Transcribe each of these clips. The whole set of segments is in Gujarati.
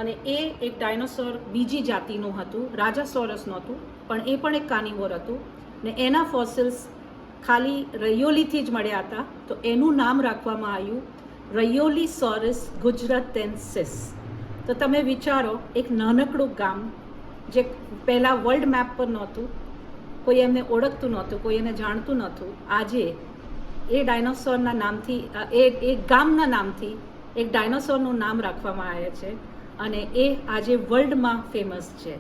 અને એ એક ડાયનોસોર બીજી જાતિનું હતું, રાજાસોરસ નહોતું, પણ એ પણ એક કાર્નિવોર હતું ને એના ફોસિલ્સ ખાલી રૈયોલીથી જ મળ્યા હતા. તો એનું નામ રાખવામાં આવ્યું રૈયોલીસોરસ ગુજરાતેન્સિસ. તો તમે વિચારો, એક નાનકડું ગામ જે પહેલાં વર્લ્ડ મેપ પર નહોતું, કોઈ એમને ઓળખતું નહોતું, કોઈ એને જાણતું નહોતું, આજે એ ડાયનોસોરના નામથી એ ગામના નામથી એક ડાયનોસોરનું નામ રાખવામાં આવે છે અને એ આજે વર્લ્ડમાં ફેમસ છે.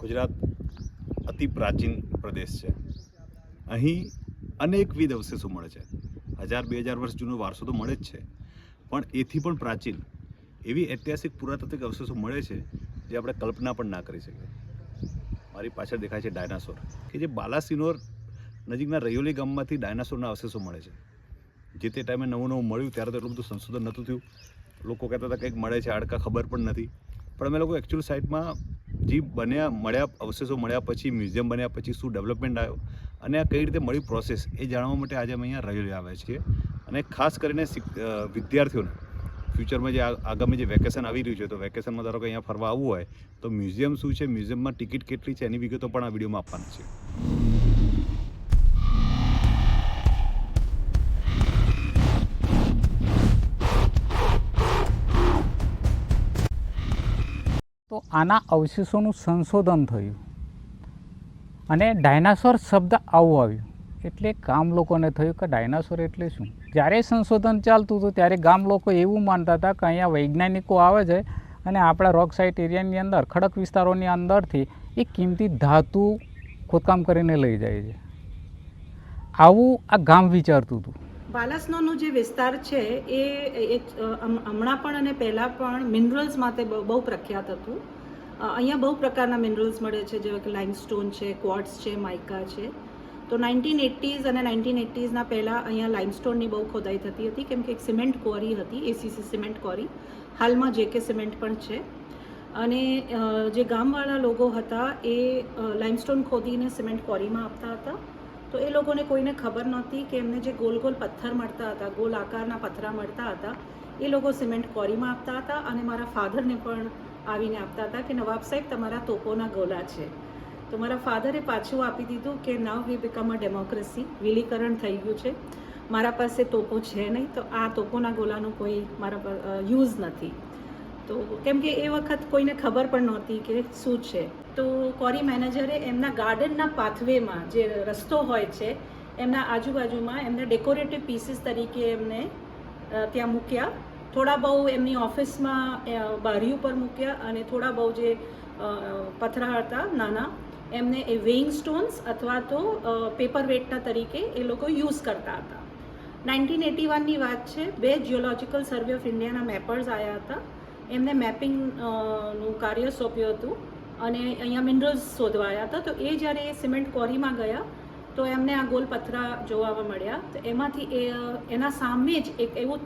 ગુજરાત અતિ પ્રાચીન પ્રદેશ છે. અહીં અનેકવિધ અવશેષો મળે છે. 1000-2000 વર્ષ જૂનો વારસો તો મળે જ છે, પણ એથી પણ પ્રાચીન એવી ઐતિહાસિક પુરાતાત્વિક અવશેષો મળે છે જે આપણે કલ્પના પણ ના કરી શકીએ. મારી પાછળ દેખાય છે ડાયનાસોર, કે જે બાલાસિનોર નજીકના રૈયોલી ગામમાંથી ડાયનાસોરના અવશેષો મળે છે. જે તે ટાઈમે નવું મળ્યું ત્યારે તો એટલું બધું સંશોધન નહોતું થયું. લોકો કહેતા હતા કંઈક મળે છે, હાડકાં ખબર પણ નથી. પણ અમે લોકો એકચ્યુઅલ સાઇટમાં જે મળ્યા અવશેષો મળ્યા પછી, મ્યુઝિયમ બન્યા પછી શું ડેવલપમેન્ટ આવ્યો અને આ કઈ રીતે મળી પ્રોસેસ, એ જાણવા માટે આજે અમે અહીંયા રૈયોલી આવ્યા છીએ. અને ખાસ કરીને વિદ્યાર્થીઓને ફ્યુચરમાં જે આગામી જે વેકેશન આવી રહ્યું છે, તો વેકેશનમાં ધારો કે અહીંયા ફરવા આવવું હોય તો મ્યુઝિયમ શું છે, મ્યુઝિયમમાં ટિકિટ કેટલી છે, એની વિગતો પણ આ વિડીયોમાં આપવાની છે. તો આના અવશેષોનું સંશોધન થયું અને ડાયનાસોર શબ્દ આવું આવ્યું એટલે ગામ લોકોને થયું કે ડાયનાસોર એટલે શું. જ્યારે સંશોધન ચાલતું હતું ત્યારે ગામ લોકો એવું માનતા હતા કે અહીંયા વૈજ્ઞાનિકો આવે છે અને આપણા રોક સાઇટ એરિયાની અંદર, ખડક વિસ્તારોની અંદરથી એ કિંમતી ધાતુ ખોદકામ કરીને લઈ જાય છે. આવું આ ગામ વિચારતું હતું. બાલાસિનોરનો જે વિસ્તાર છે એ હમણાં પણ અને પહેલાં પણ મિનરલ્સ માટે બહુ પ્રખ્યાત હતું. અહીંયા બહુ પ્રકારના મિનરલ્સ મળે છે, જેવા કે લાઇમસ્ટોન છે, ક્વાર્ટ્ઝ છે, માઇકા છે. તો 1980s અને 1980sના પહેલાં અહીંયા લાઇમસ્ટોનની બહુ ખોદાઈ થતી હતી, કેમ કે એક સિમેન્ટ ક્વોરી હતી, એસીસી સિમેન્ટ ક્વોરી. હાલમાં જેકે સિમેન્ટ પણ છે. અને જે ગામવાળા લોકો હતા એ લાઇમસ્ટોન ખોદીને સિમેન્ટ ક્વોરીમાં આપતા હતા. તો એ લોકોને કોઈને ખબર નહોતી કે એમને જે ગોલ ગોલ પથ્થર મળતા હતા, ગોલ આકારના પથ્થરા મળતા હતા, એ લોકો સિમેન્ટ ક્વોરીમાં આપતા હતા. અને મારા ફાધરને પણ આવીને આપતા હતા કે નવાબ સાહેબ તમારા તોપોના ગોલા છે. તો મારા ફાધરે પાછું આપી દીધું કે નાવ વી બીકમ અ ડેમોક્રેસી, વિલીકરણ થઈ ગયું છે, મારા પાસે તોપો છે નહીં, તો આ તોપોના ગોલાનો કોઈ મારા પર યુઝ નથી. તો કેમ કે એ વખત કોઈને ખબર પણ નહોતી કે શું છે. તો ક્વોરી મેનેજરે એમના ગાર્ડનના પાથવેમાં જે રસ્તો હોય છે એમના આજુબાજુમાં એમને ડેકોરેટિવ પીસીસ તરીકે એમને ત્યાં મૂક્યા. થોડા બહુ એમની ઓફિસમાં બારી ઉપર મૂક્યા અને થોડા બહુ જે પથરા હતા નાના એમને એ વેઇંગ સ્ટોન્સ અથવા તો પેપર વેટના તરીકે એ લોકો યુઝ કરતા હતા. 1981ની વાત છે. 2 જિયોલોજિકલ સર્વે ઓફ ઇન્ડિયાના મેપર્સ આવ્યા હતા. એમને મેપિંગનું કાર્ય સોંપ્યું હતું અને અહીંયા મિનરલ્સ શોધવા આવ્યા હતા. તો એ જ્યારે એ સિમેન્ટ ક્વોરીમાં ગયા તો એમને આ ગોલ પથરા જોવા મળ્યા. તો એમાંથી એના સામે જ એક એવું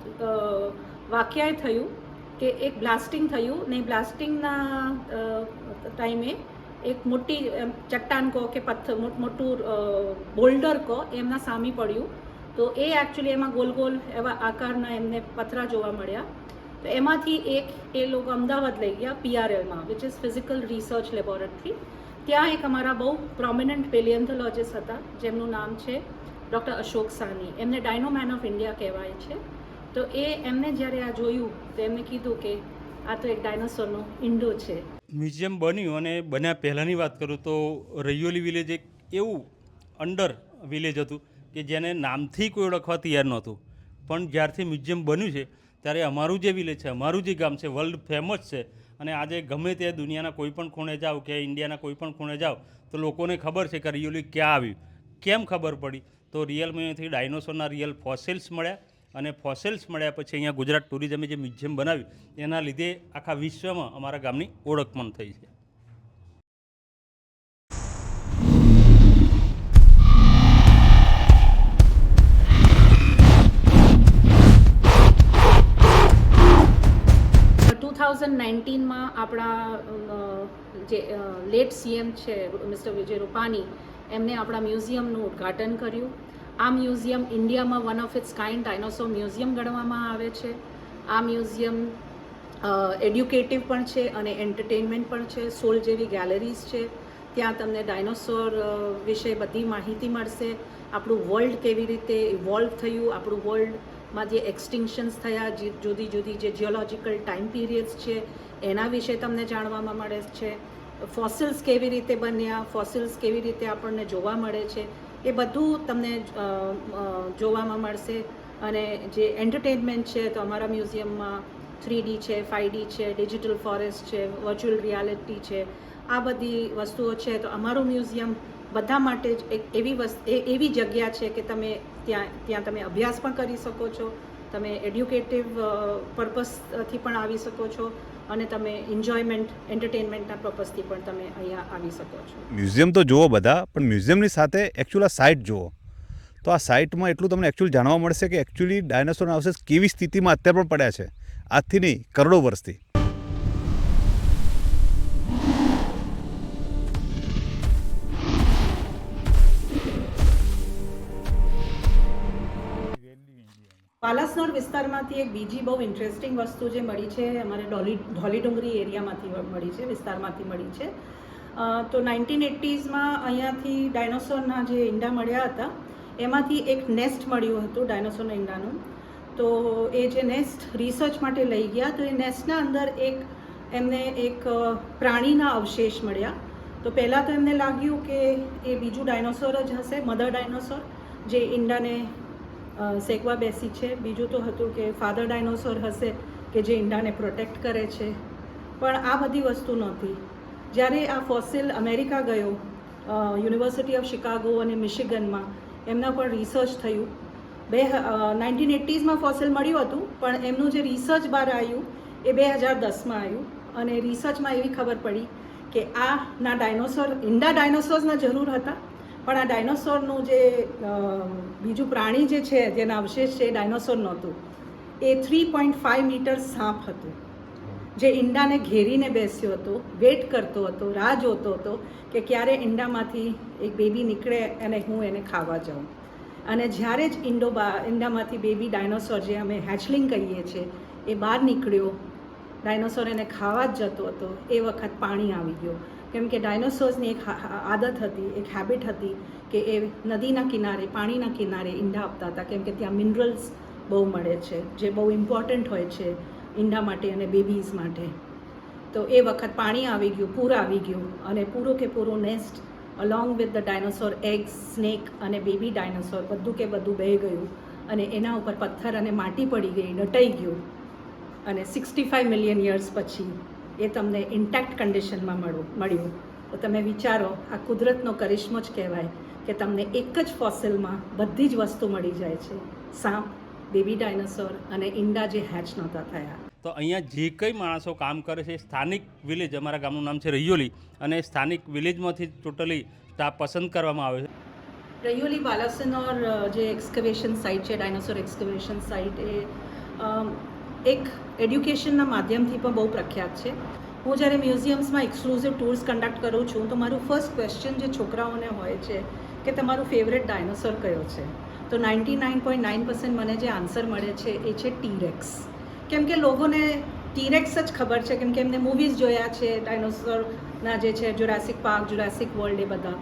વાક્યાય થયું કે એક બ્લાસ્ટિંગ થયું ને બ્લાસ્ટિંગના ટાઈમે એક મોટી ચટ્ટાન કહો કે પથ્થર, મોટું બોલ્ડર કહો, એમના સામે પડ્યું. તો એ એકચ્યુઅલી એમાં ગોલ ગોલ એવા આકારના એમને પથરા જોવા મળ્યા. તો એમાંથી એક એ લોકો અમદાવાદ લઈ ગયા PRLમાં, which is physical research laboratory. ત્યાં એક અમારા બહુ પ્રોમિનન્ટ પેલિયોન્થોલોજિસ્ટ હતા જેમનું નામ છે ડૉક્ટર અશોક સાની. એમને ડાયનોમેન ઓફ ઇન્ડિયા કહેવાય છે. તો એમને જ્યારે આ જોયું તો એમને કીધું કે આ તો એક ડાયનોસોરનો ઈંડો છે. મ્યુઝિયમ બન્યું અને બન્યા પહેલાંની વાત કરું તો રૈયોલી વિલેજ એક એવું અંડર વિલેજ હતું કે જેને નામથી કોઈ ઓળખવા તૈયાર નહોતું. પણ જ્યારથી મ્યુઝિયમ બન્યું છે ત્યારે અમારું જે વિલેજ છે, અમારું જે ગામ છે, વર્લ્ડ ફેમસ છે. અને આજે ગમે તે દુનિયાના કોઈ પણ ખૂણે જાઓ કે ઇન્ડિયાના કોઈ પણ ખૂણે જાઓ તો લોકોને ખબર છે કે રૈયોલી ક્યાં આવ્યું. કેમ ખબર પડી? તો રિયલમાં અહીંથી ડાયનોસોરના રિયલ ફોસિલ્સ મળ્યા અને ફોસિલ્સ મળ્યા પછી અહીંયા ગુજરાત ટુરિઝમે જે મ્યુઝિયમ બનાવ્યું એના લીધે આખા વિશ્વમાં અમારા ગામની ઓળખ પણ થઈ છે. 2019માં આપણા જે લેટ સીએમ છે મિસ્ટર વિજય રૂપાણી એમને આપણા મ્યુઝિયમનું ઉદ્ઘાટન કર્યું. આ મ્યુઝિયમ ઇન્ડિયામાં one of its kind dinosaur museum ગણવામાં આવે છે. આ મ્યુઝિયમ એડ્યુકેટિવ પણ છે અને એન્ટરટેનમેન્ટ પણ છે. 16 જેવી ગેલેરીઝ છે. ત્યાં તમને ડાયનોસોર વિશે બધી માહિતી મળશે. આપણું વર્લ્ડ કેવી રીતે ઇવોલ્વ થયું, આપણું વર્લ્ડમાં જે એક્સટિંક્શન્સ થયા, જે જુદી જુદી જે જીઓલોજિકલ ટાઈમ પીરિયડ્સ છે એના વિશે તમને જાણવામાં મળે છે. ફોસિલ્સ કેવી રીતે બન્યા, ફોસિલ્સ કેવી રીતે આપણને જોવા મળે છે, એ બધું તમને જોવામાં મળશે. અને જે એન્ટરટેનમેન્ટ છે તો અમારા મ્યુઝિયમમાં 3D છે, 5D છે, ડિજિટલ ફોરેસ્ટ છે, વર્ચ્યુઅલ રિયાલિટી છે, આ બધી વસ્તુઓ છે. તો અમારું મ્યુઝિયમ બધા માટે જ એક એવી જગ્યા છે કે તમે ત્યાં તમે અભ્યાસ પણ કરી શકો છો, તમે એડ્યુકેટિવ પર્પઝથી પણ આવી શકો છો અને તમે એન્જોયમેન્ટ એન્ટરટેનમેન્ટના પર્પઝથી પણ તમે અહીંયા આવી શકો છો. મ્યુઝિયમ તો જુઓ બધા, પણ મ્યુઝિયમની સાથે એકચ્યુઅલ આ સાઇટ જુઓ તો આ સાઇટમાં એટલું તમને એકચ્યુઅલ જાણવા મળશે કે એકચ્યુઅલી ડાયનાસોરના અવશેષ કેવી સ્થિતિમાં અત્યારે પણ પડ્યા છે, આજથી નહીં કરોડો વર્ષથી. પાલાસનોર વિસ્તારમાંથી એક બીજી બહુ ઇન્ટરેસ્ટિંગ વસ્તુ જે મળી છે અમારે ધોલી ડુંગરી એરિયામાંથી મળી છે, વિસ્તારમાંથી મળી છે. તો 1980sમાં અહીંયાથી ડાયનોસોરના જે ઈંડા મળ્યા હતા એમાંથી એક નેસ્ટ મળ્યું હતું ડાયનોસોરના ઈંડાનું. તો એ જે નેસ્ટ રિસર્ચ માટે લઈ ગયા તો એ નેસ્ટના અંદર એમને એક પ્રાણીના અવશેષ મળ્યા. તો પહેલાં તો એમને લાગ્યું કે એ બીજું ડાયનોસોર જ હશે, મધર ડાયનોસોર જે ઈંડાને શેકવા બેસી છે. બીજું તો હતું કે ફાધર ડાયનોસોર હશે કે જે ઈંડાને પ્રોટેક્ટ કરે છે. પણ આ બધી વસ્તુ નહોતી. જ્યારે આ ફોસિલ અમેરિકા ગયો, યુનિવર્સિટી ઓફ શિકાગો અને મિશિગનમાં એમના પર રિસર્ચ થયું. 1980sમાં ફોસિલ મળ્યું હતું, પણ એમનું જે રિસર્ચ બહાર આવ્યું એ 2010માં આવ્યું. અને રિસર્ચમાં એવી ખબર પડી કે આના ડાયનોસોર ઈંડા ડાયનોસોર્સના જરૂર હતા, પણ આ ડાયનોસોરનું જે બીજું પ્રાણી જે છે જેના અવશેષ છે એ ડાયનોસોર નહોતું. એ 3.5 મીટર સાપ હતું જે ઈંડાને ઘેરીને બેસ્યો હતો, વેટ કરતો હતો, રાહ જોતો હતો કે ક્યારે ઈંડામાંથી એક બેબી નીકળે અને હું એને ખાવા જાઉં. અને જ્યારે જ ઈંડામાંથી બેબી ડાયનોસોર જે અમે હેચલિંગ કહીએ છીએ એ બહાર નીકળ્યો, ડાયનોસોર એને ખાવા જ જતો હતો, એ વખત પાણી આવી ગયો. કેમ કે ડાયનોસોર્સની એક આદત હતી, એક હેબિટ હતી કે એ નદીના કિનારે, પાણીના કિનારે ઈંડા આપતા હતા, કેમ કે ત્યાં મિનરલ્સ બહુ મળે છે જે બહુ ઇમ્પોર્ટન્ટ હોય છે ઈંડા માટે અને બેબીઝ માટે. તો એ વખત પાણી આવી ગયું, પૂર આવી ગયું અને પૂરું કે પૂરું nest along with the dinosaur eggs, snake અને બેબી ડાયનોસોર બધું કે બધું બહી ગયું અને એના ઉપર પથ્થર અને માટી પડી ગઈ, દટાઈ ગયું. અને 65 મિલિયન યર્સ પછી એ તમને ઇન્ટેક્ટ કન્ડિશનમાં મળ્યું. તો તમે વિચારો, આ કુદરતનો કરિશ્મો જ કહેવાય કે તમને એક જ ફોસિલમાં બધી જ વસ્તુ મળી જાય છે, સાપ, બેબી ડાયનોસોર અને ઈંડા જે હેચ નહોતા થયા. તો અહીંયા જે કંઈ માણસો કામ કરે છે, સ્થાનિક વિલેજ, અમારા ગામનું નામ છે રૈયોલી, અને સ્થાનિક વિલેજમાંથી ટોટલી સ્ટાફ પસંદ કરવામાં આવે છે. રૈયોલી બાલાસિનોર જે એક્સકવેશન સાઇટ છે, ડાયનોસોર એક્સકવેશન સાઇટ, એ એક એડ્યુકેશનના માધ્યમથી પણ બહુ પ્રખ્યાત છે. હું જ્યારે મ્યુઝિયમ્સમાં એક્સક્લુઝિવ ટૂર્સ કન્ડક્ટ કરું છું તો મારું ફર્સ્ટ ક્વેશ્ચન જે છોકરાઓને હોય છે કે તમારું ફેવરેટ ડાયનોસોર કયો છે? તો 99.9% મને જે આન્સર મળે છે એ છે ટીરેક્સ. કેમ કે લોકોને ટીરેક્સ જ ખબર છે, કેમ કે એમને મૂવીઝ જોયા છે ડાયનોસોરના જે છે, જુરાસિક પાર્ક, જુરાસિક વર્લ્ડ, એ બધા.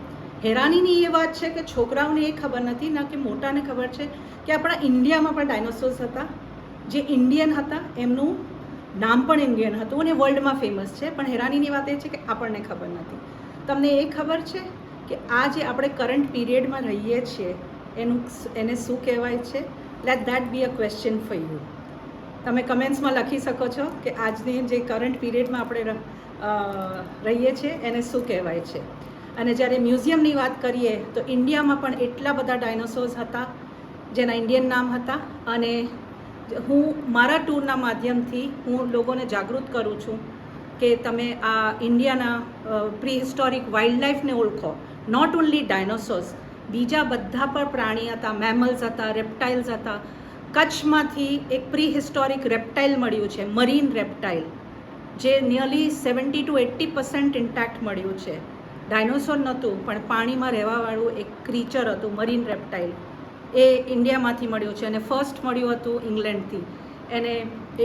હેરાનીની એ વાત છે કે છોકરાઓને એ ખબર નથી, ના કે મોટાને ખબર છે કે આપણા ઇન્ડિયામાં પણ ડાયનોસોર્સ હતા જે ઇન્ડિયન હતા, એમનું નામ પણ ઇન્ડિયન હતું અને વર્લ્ડમાં ફેમસ છે. પણ હેરાનીની વાત એ છે કે આપણને ખબર નથી. તમને એ ખબર છે કે આ જે આપણે કરંટ પીરિયડમાં રહીએ છીએ એને શું કહેવાય છે? Let that be a question for you. તમે કમેન્ટ્સમાં લખી શકો છો કે આજની જે કરંટ પીરિયડમાં આપણે રહીએ છીએ એને શું કહેવાય છે. અને જ્યારે મ્યુઝિયમની વાત કરીએ તો ઇન્ડિયામાં પણ એટલા બધા ડાયનોસોર્સ હતા જેના ઇન્ડિયન નામ હતા. અને હું મારા ટૂરના માધ્યમથી હું લોકોને જાગૃત કરું છું કે તમે આ ઇન્ડિયાના પ્રીહિસ્ટોરિક વાઇલ્ડ લાઈફને ઓળખો. નોટ ઓન્લી ડાયનોસોર્સ, બીજા બધા પણ પ્રાણી હતા, મેમલ્સ હતા, રેપ્ટાઇલ્સ હતા. કચ્છમાંથી એક પ્રીહિસ્ટોરિક રેપ્ટાઇલ મળ્યું છે, મરીન રેપ્ટાઇલ, જે નિયરલી 70 to 80% ઇન્ટેક્ટ મળ્યું છે. ડાયનોસોર નહોતું પણ પાણીમાં રહેવાવાળું એક ક્રીચર હતું, મરીન રેપ્ટાઇલ, એ ઇન્ડિયામાંથી મળ્યું છે અને ફર્સ્ટ મળ્યું હતું ઇંગ્લેન્ડથી. એને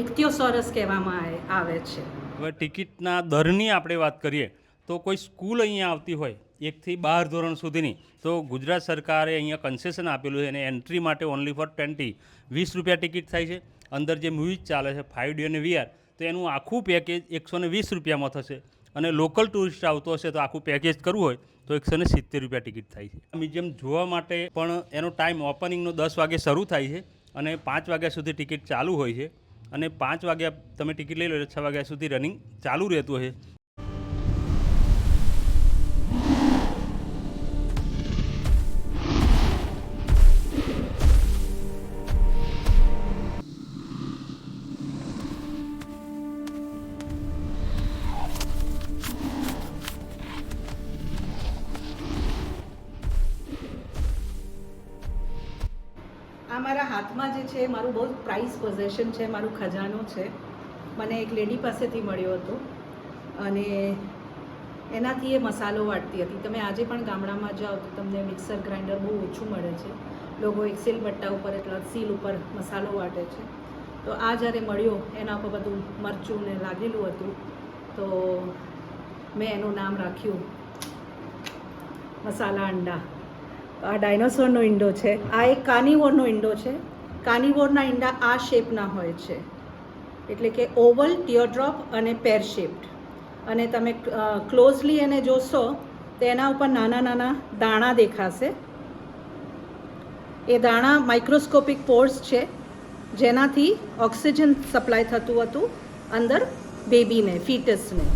ઇક્થિયોસોરસ કહેવામાં આવે છે. હવે ટિકિટના દરની આપણે વાત કરીએ તો કોઈ સ્કૂલ અહીંયા આવતી હોય 1 થી 12 ધોરણ સુધીની, તો ગુજરાત સરકારે અહીંયા કન્સેશન આપેલું છે અને એન્ટ્રી માટે ઓનલી ફોર 20 રૂપિયા ટિકિટ થાય છે. અંદર જે મૂવીઝ ચાલે છે 5D અને VR, તો એનું આખું પેકેજ 120 રૂપિયામાં થશે. અને લોકલ ટુરિસ્ટ આવતો હશે તો આખું પેકેજ કરવું હોય તો 170 રૂપિયા ટિકિટ થાય છે. મ્યુઝિયમ જોવા માટે પણ એનો ટાઈમ ઓપનિંગનો 10 વાગે શરૂ થાય છે અને 5 વાગ્યા સુધી ટિકિટ ચાલુ હોય છે. અને 5 વાગ્યા તમે ટિકિટ લઈ લો એટલે 6 વાગ્યા સુધી રનિંગ ચાલુ રહેતું હોય. આ મારા હાથમાં જે છે મારું બહુ પ્રાઇઝ પોઝેશન છે, મારું ખજાનો છે. મને એક લેડી પાસેથી મળ્યો હતો અને એનાથી એ મસાલો વાટતી હતી. તમે આજે પણ ગામડામાં જાઓ તો તમને મિક્સર ગ્રાઇન્ડર બહુ ઓછું મળે છે. લોકો એક સીલ બટ્ટા ઉપર એટલે સીલ ઉપર મસાલો વાટે છે. તો આ જ્યારે મળ્યો એના પર બધું મરચું ને લાગેલું હતું, તો મેં એનું નામ રાખ્યું મસાલા અંડા. આ ડાયનોસોરનો ઈંડો છે. આ એક કાર્નિવોરનો ઈંડો છે. કાર્નિવોરના ઈંડા આ શેપના હોય છે, એટલે કે ઓવલ, ટીયરડ્રોપ અને પેર શેપ્ડ. અને તમે ક્લોઝલી એને જોશો તો એના ઉપર નાના નાના દાણા દેખાશે. એ દાણા માઇક્રોસ્કોપિક પોર્સ છે, જેનાથી ઓક્સિજન સપ્લાય થતું હતું અંદર બેબીને, ફીટસને.